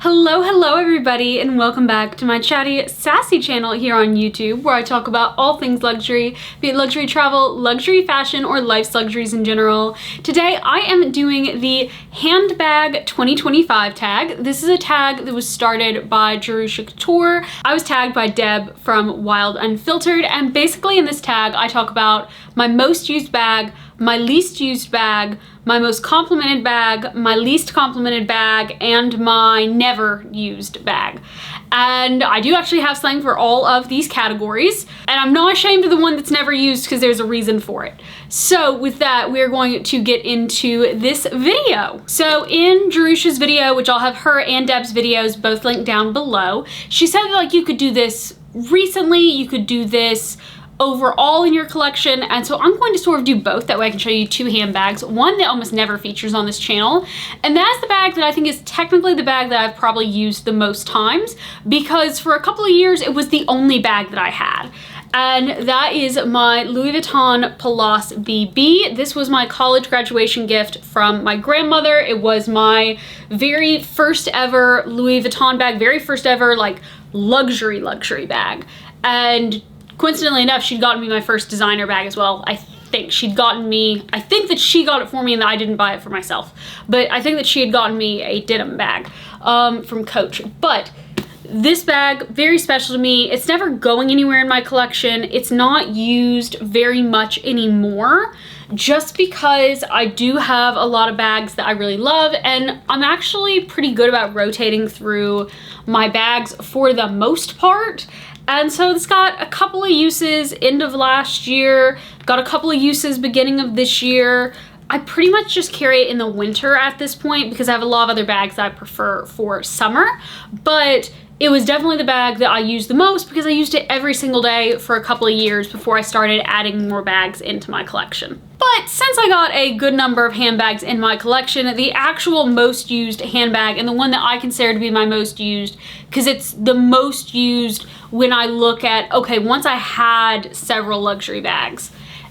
Hello everybody, and welcome back to my chatty, sassy channel here on YouTube, where I talk about all things luxury, be it luxury travel, luxury fashion, or life's luxuries in general. Today I am doing the Handbag 2025 tag. This is a tag that was started by Jerusha Couture. I was tagged by Deb from Wild Unfiltered, and basically in this tag I talk about my most used bag, my least used bag, my most complimented bag, my least complimented bag, and my never used bag. And I do actually have something for all of these categories, and I'm not ashamed of the one that's never used because there's a reason for it. So with that, we're going to get into this video. So in Jerusha's video, which I'll have her and Deb's videos both linked down below, she said that like you could do this recently, you could do this overall in your collection, and so I'm going to sort of do both. That way I can show you two handbags, one that almost never features on this channel, and that's the bag that I think is technically the bag that I've probably used the most times, because for a couple of years it was the only bag that I had. And that is my Louis Vuitton Palos BB. This was my college graduation gift from my grandmother. It was my very first ever Louis Vuitton bag, very first ever like luxury bag. And coincidentally enough, she'd gotten me my first designer bag as well. I think that she got it for me and I didn't buy it for myself. But I think that she had gotten me a denim bag from Coach. But this bag, very special to me. It's never going anywhere in my collection. It's not used very much anymore, just because I do have a lot of bags that I really love, and I'm actually pretty good about rotating through my bags for the most part. And so it's got a couple of uses end of last year, got a couple of uses beginning of this year. I pretty much just carry it in the winter at this point because I have a lot of other bags that I prefer for summer, but it was definitely the bag that I used the most because I used it every single day for a couple of years before I started adding more bags into my collection. But since I got a good number of handbags in my collection, the actual most used handbag, and the one that I consider to be my most used, because it's the most used when I look at, okay, once I had several luxury bags,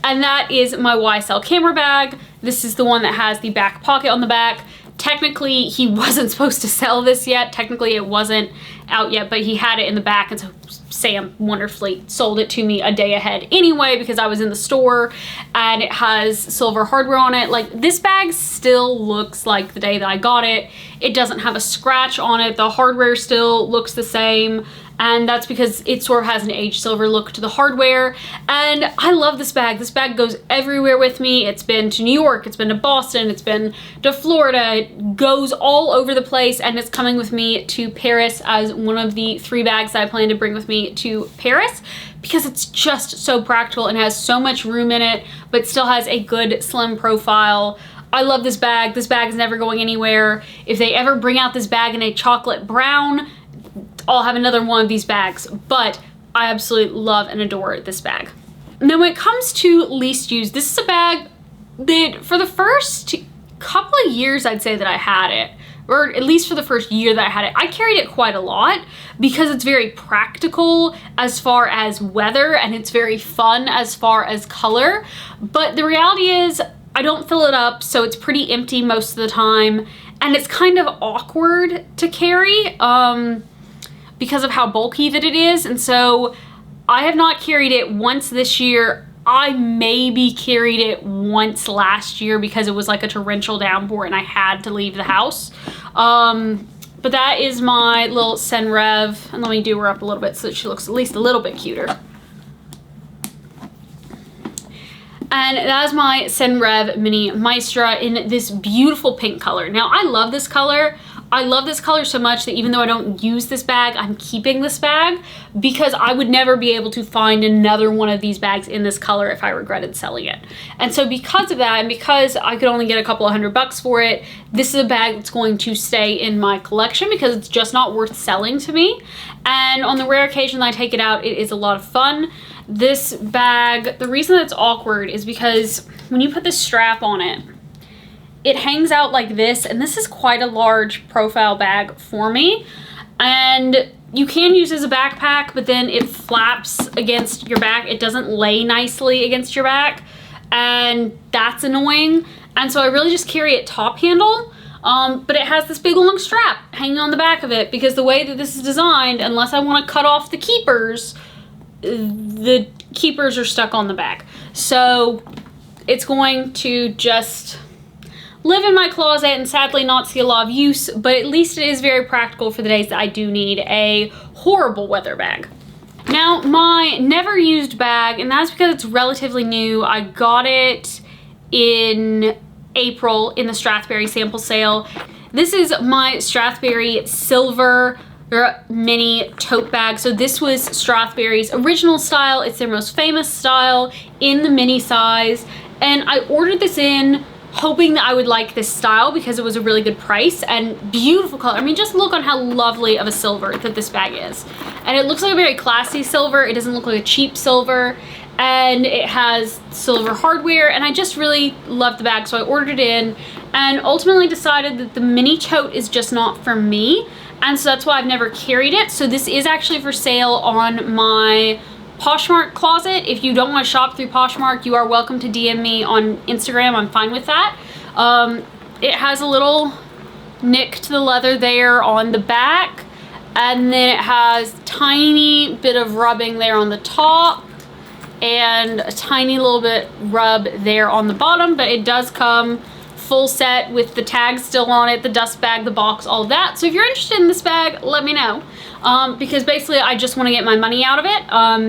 and that is my YSL Camera Bag. This is the one that has the back pocket on the back. Technically, he wasn't supposed to sell this yet. Technically, it wasn't out yet, but he had it in the back, and so Sam wonderfully sold it to me a day ahead anyway because I was in the store, and it has silver hardware on it. Like, this bag still looks like the day that I got it. It doesn't have a scratch on it. The hardware still looks the same, and that's because it sort of has an aged silver look to the hardware. And I love this bag. This bag goes everywhere with me. It's been to New York, it's been to Boston, it's been to Florida. It goes all over the place, and it's coming with me to Paris as one of the 3 bags that I plan to bring with me to Paris, because it's just so practical and has so much room in it, but still has a good slim profile. I love this bag. This bag is never going anywhere. If they ever bring out this bag in a chocolate brown, I'll have another one of these bags, but I absolutely love and adore this bag. Now when it comes to least used, this is a bag that for the first couple of years I'd say that I had it, or at least for the first year that I had it, I carried it quite a lot because it's very practical as far as weather, and it's very fun as far as color. But the reality is I don't fill it up, so it's pretty empty most of the time, and it's kind of awkward to carry because of how bulky that it is. And so I have not carried it once this year. I maybe carried it once last year because it was like a torrential downpour and I had to leave the house. But that is my little Senrev, and let me do her up a little bit so that she looks at least a little bit cuter. And that is my Senrev Mini Maestra in this beautiful pink color. Now, I love this color. I love this color so much that even though I don't use this bag, I'm keeping this bag because I would never be able to find another one of these bags in this color if I regretted selling it. And so because of that, and because I could only get a couple of $100 for it, this is a bag that's going to stay in my collection because it's just not worth selling to me. And on the rare occasion that I take it out, it is a lot of fun. This bag, the reason that it's awkward is because when you put this strap on it, it hangs out like this, and this is quite a large profile bag for me. And you can use it as a backpack, but then it flaps against your back. It doesn't lay nicely against your back, and that's annoying. And so I really just carry it top handle. but it has this big long strap hanging on the back of it because the way that this is designed, unless I want to cut off the keepers are stuck on the back. So it's going to just live in my closet and sadly not see a lot of use, but at least it is very practical for the days that I do need a horrible weather bag. Now, my never used bag, and that's because it's relatively new. I got it in April in the Strathberry sample sale. This is my Strathberry silver mini tote bag. So this was Strathberry's original style. It's their most famous style in the mini size. And I ordered this in hoping that I would like this style because it was a really good price and beautiful color. I mean, just look on how lovely of a silver that this bag is. And it looks like a very classy silver. It doesn't look like a cheap silver. And it has silver hardware, and I just really loved the bag, so I ordered it in and ultimately decided that the mini tote is just not for me, and so that's why I've never carried it. So this is actually for sale on my Poshmark closet. If you don't want to shop through Poshmark, you are welcome to DM me on Instagram. I'm fine with that. It has a little nick to the leather there on the back, and then it has a tiny bit of rubbing there on the top and a tiny little bit rub there on the bottom, but it does come full set with the tags still on it, the dust bag, the box, all of that. So if you're interested in this bag, let me know. Because basically I just want to get my money out of it.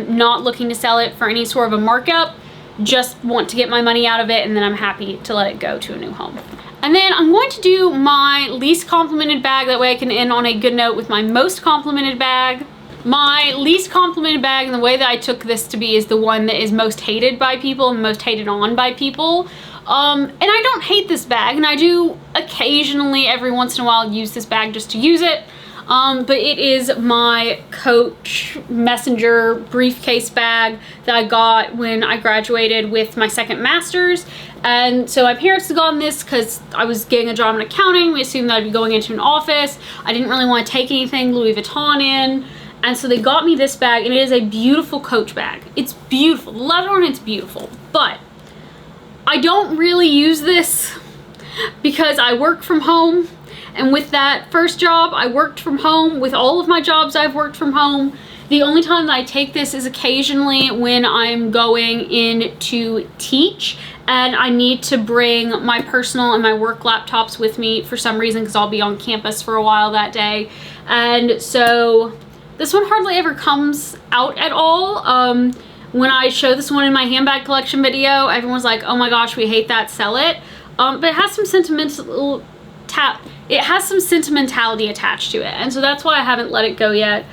Not looking to sell it for any sort of a markup, just want to get my money out of it, and then I'm happy to let it go to a new home. And then I'm going to do my least complimented bag, that way I can end on a good note with my most complimented bag. My least complimented bag, and the way that I took this to be, is the one that is most hated by people and most hated on by people. And I don't hate this bag, and I do occasionally, every once in a while, use this bag just to use it. But it is my Coach Messenger briefcase bag that I got when I graduated with my second master's. And so my parents had gotten this because I was getting a job in accounting. We assumed that I'd be going into an office. I didn't really want to take anything Louis Vuitton in. And so they got me this bag, and it is a beautiful Coach bag. It's beautiful. The leather on it's beautiful. But I don't really use this because I work from home. And with that first job, I worked from home. With all of my jobs, I've worked from home. The only time that I take this is occasionally when I'm going in to teach and I need to bring my personal and my work laptops with me for some reason because I'll be on campus for a while that day. And so this one hardly ever comes out at all. When I show this one in my handbag collection video, everyone's like, oh my gosh, we hate that, sell it. But it has some sentimentality attached to it, and so that's why I haven't let it go yet.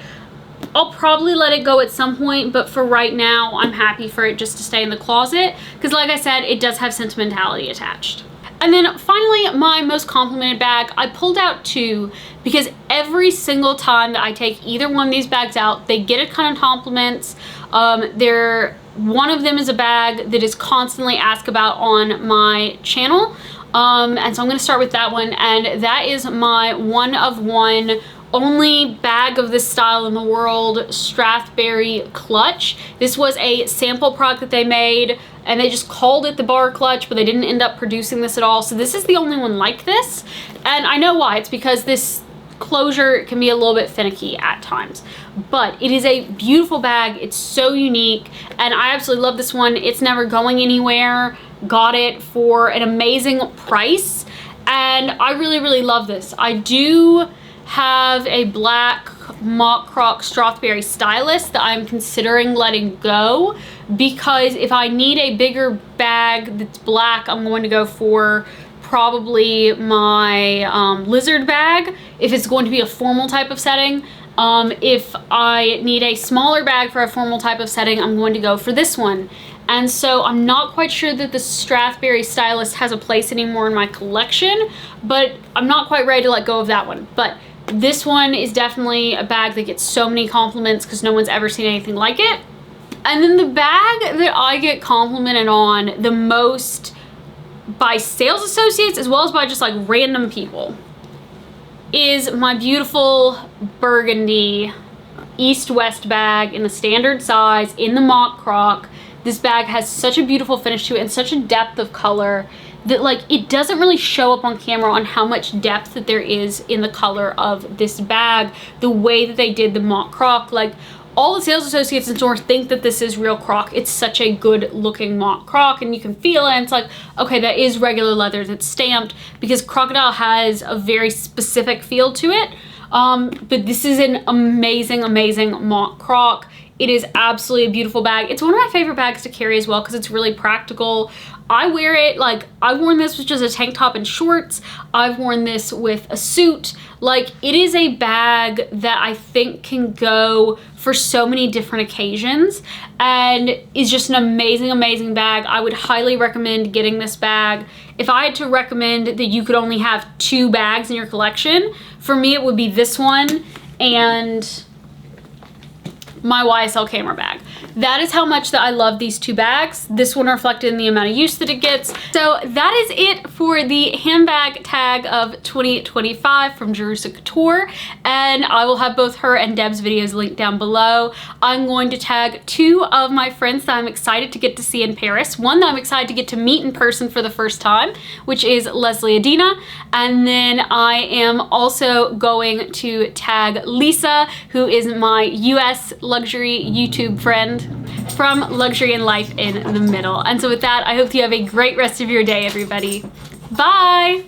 I'll probably let it go at some point, but for right now, I'm happy for it just to stay in the closet, because like I said, it does have sentimentality attached. And then finally, my most complimented bag, I pulled out two because every single time that I take either one of these bags out, they get a ton of compliments. One of them is a bag that is constantly asked about on my channel. And so I'm going to start with that one, and that is my one of one only bag of this style in the world, Strathberry clutch. This was a sample product that they made, and they just called it the bar clutch, but they didn't end up producing this at all. So this is the only one like this, and I know why. It's because this closure can be a little bit finicky at times, but it is a beautiful bag. It's so unique, and I absolutely love this one. It's never going anywhere. Got it for an amazing price, and I really, really love this. I do have a black mock croc Strathberry Stylist that I'm considering letting go, because if I need a bigger bag that's black, I'm going to go for probably my lizard bag if it's going to be a formal type of setting. If I need a smaller bag for a formal type of setting, I'm going to go for this one. And so I'm not quite sure that the Strathberry Stylist has a place anymore in my collection, but I'm not quite ready to let go of that one. But this one is definitely a bag that gets so many compliments because no one's ever seen anything like it. And then the bag that I get complimented on the most by sales associates as well as by just like random people is my beautiful burgundy East-West bag in the standard size in the mock croc. This bag has such a beautiful finish to it and such a depth of color that like it doesn't really show up on camera on how much depth that there is in the color of this bag, the way that they did the mock croc. Like, all the sales associates in store think that this is real croc. It's such a good looking mock croc, and you can feel it. And it's like, okay, that is regular leather that's stamped, because crocodile has a very specific feel to it. But this is an amazing, amazing mock croc. It is absolutely a beautiful bag. It's one of my favorite bags to carry as well, because it's really practical. I wear it, like, I've worn this with just a tank top and shorts. I've worn this with a suit. Like, it is a bag that I think can go for so many different occasions, and is just an amazing, amazing bag. I would highly recommend getting this bag. If I had to recommend that you could only have 2 bags in your collection, for me it would be this one and my YSL Camera Bag. That is how much that I love these 2 bags. This one reflected in the amount of use that it gets. So that is it for the handbag tag of 2025 from Jerusha Couture, and I will have both her and Deb's videos linked down below. I'm going to tag 2 of my friends that I'm excited to get to see in Paris. One that I'm excited to get to meet in person for the first time, which is Leslie Adina, and then I am also going to tag Lisa, who is my US luxury YouTube friend from Luxury and Life in the Middle. And so with that, I hope you have a great rest of your day, everybody. Bye!